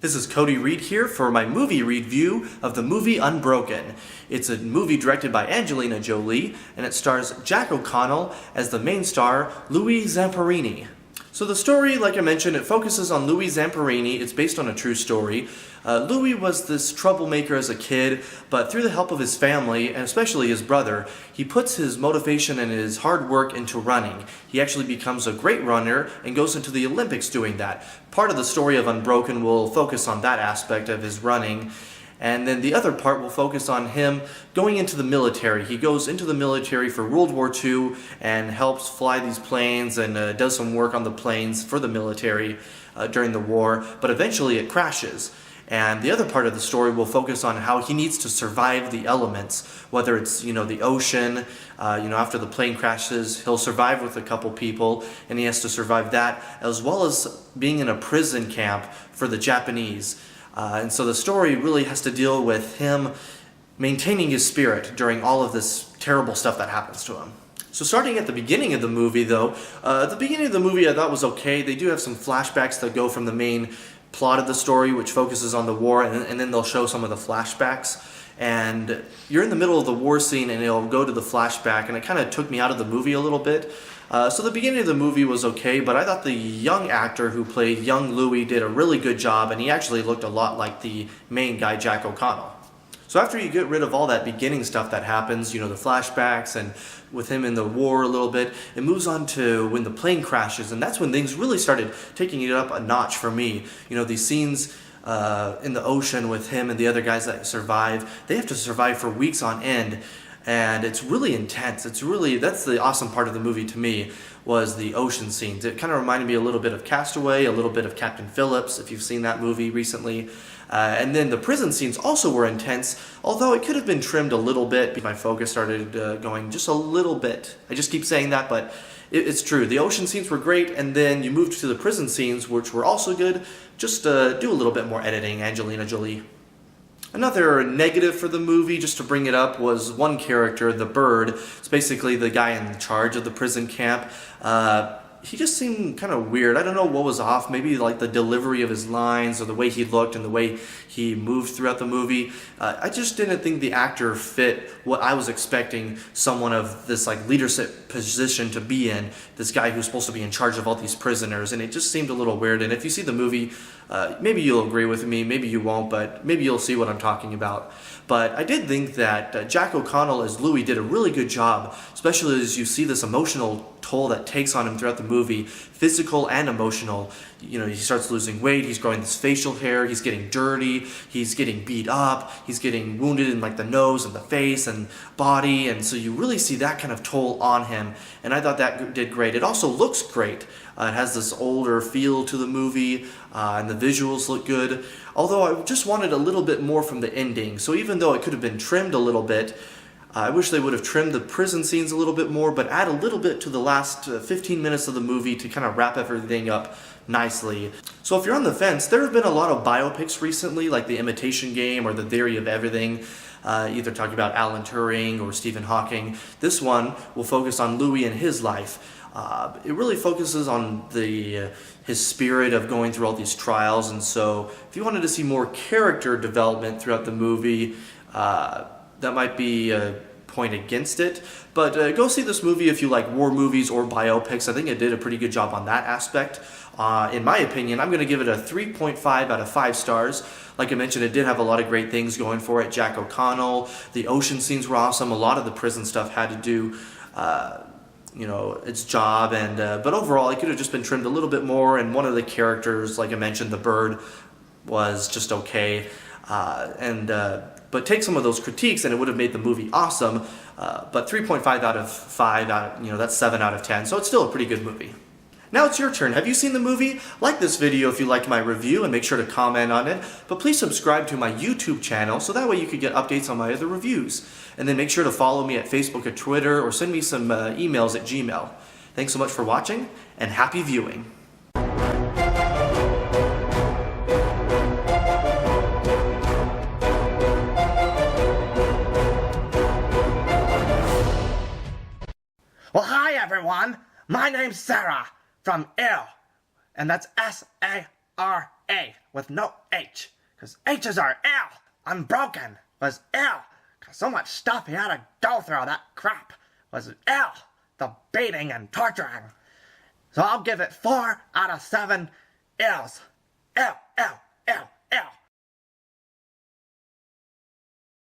This is Cody Reed here for my movie review of the movie Unbroken. It's a movie directed by Angelina Jolie, and it stars Jack O'Connell as the main star, Louis Zamperini. So the story, like I mentioned, it focuses on Louis Zamperini. It's based on a true story. Louis was this troublemaker as a kid, but through the help of his family, and especially his brother, he puts his motivation and his hard work into running. He actually becomes a great runner and goes into the Olympics doing that. Part of the story of Unbroken will focus on that aspect of his running. And then the other part will focus on him going into the military. He goes into the military for World War II and helps fly these planes and does some work on the planes for the military during the war, but eventually it crashes. And the other part of the story will focus on how he needs to survive the elements, whether it's, the ocean, after the plane crashes, he'll survive with a couple people, and he has to survive that, as well as being in a prison camp for the Japanese. And so the story really has to deal with him maintaining his spirit during all of this terrible stuff that happens to him. So starting at the beginning of the movie though, the beginning of the movie I thought was okay. They do have some flashbacks that go from the main plot of the story, which focuses on the war, and then they'll show some of the flashbacks. And you're in the middle of the war scene and it'll go to the flashback, and it kind of took me out of the movie a little bit. So the beginning of the movie was okay, but I thought the young actor who played young Louis did a really good job, and he actually looked a lot like the main guy, Jack O'Connell. So after you get rid of all that beginning stuff that happens, the flashbacks and with him in the war a little bit, it moves on to when the plane crashes, and that's when things really started taking it up a notch for me. These scenes in the ocean with him and the other guys that survive, they have to survive for weeks on end. And it's really intense. That's the awesome part of the movie to me, was the ocean scenes. It kind of reminded me a little bit of Castaway, a little bit of Captain Phillips, if you've seen that movie recently. And then the prison scenes also were intense, although it could have been trimmed a little bit. My focus started going just a little bit. I just keep saying that, but it's true. The ocean scenes were great, and then you moved to the prison scenes, which were also good. Just do a little bit more editing, Angelina Jolie. Another negative for the movie, just to bring it up, was one character, the Bird. It's basically the guy in charge of the prison camp. He just seemed kind of weird. I don't know what was off. Maybe like the delivery of his lines or the way he looked and the way he moved throughout the movie. I just didn't think the actor fit what I was expecting someone of this leadership position to be in. This guy who's supposed to be in charge of all these prisoners, and it just seemed a little weird. And if you see the movie, maybe you'll agree with me, maybe you won't, but maybe you'll see what I'm talking about. But I did think that Jack O'Connell as Louis did a really good job, especially as you see this emotional toll that takes on him throughout the movie, physical and emotional. He starts losing weight, he's growing this facial hair, he's getting dirty, he's getting beat up, he's getting wounded in the nose and the face and body, and so you really see that kind of toll on him, and I thought that did great. It also looks great. It has this older feel to the movie, and the visuals look good, although I just wanted a little bit more from the ending. So even though it could have been trimmed a little bit, I wish they would have trimmed the prison scenes a little bit more, but add a little bit to the last 15 minutes of the movie to kind of wrap everything up nicely. So if you're on the fence, there have been a lot of biopics recently, like The Imitation Game or The Theory of Everything, either talking about Alan Turing or Stephen Hawking. This one will focus on Louis and his life. It really focuses on his spirit of going through all these trials, and so if you wanted to see more character development throughout the movie, that might be a point against it. But go see this movie if you like war movies or biopics. I think it did a pretty good job on that aspect. In my opinion, I'm going to give it a 3.5 out of 5 stars. Like I mentioned, it did have a lot of great things going for it. Jack O'Connell, the ocean scenes were awesome. A lot of the prison stuff had to do its job, and but overall it could have just been trimmed a little bit more, and one of the characters, like I mentioned, the Bird, was just okay, but take some of those critiques and it would have made the movie awesome. But 3.5 out of 5, that's 7 out of 10, so it's still a pretty good movie. Now it's your turn. Have you seen the movie? Like this video if you liked my review, and make sure to comment on it. But please subscribe to my YouTube channel so that way you could get updates on my other reviews. And then make sure to follow me at Facebook or Twitter, or send me some emails at Gmail. Thanks so much for watching, and happy viewing. Well, hi everyone. My name's Sarah from Ill, and that's S-A-R A with no H, because H's are ill. Unbroken was ill, because so much stuff he had to go through, that crap was ill. The beating and torturing. So I'll give it 4 out of 7 ills. Ill, ill, ill, ill.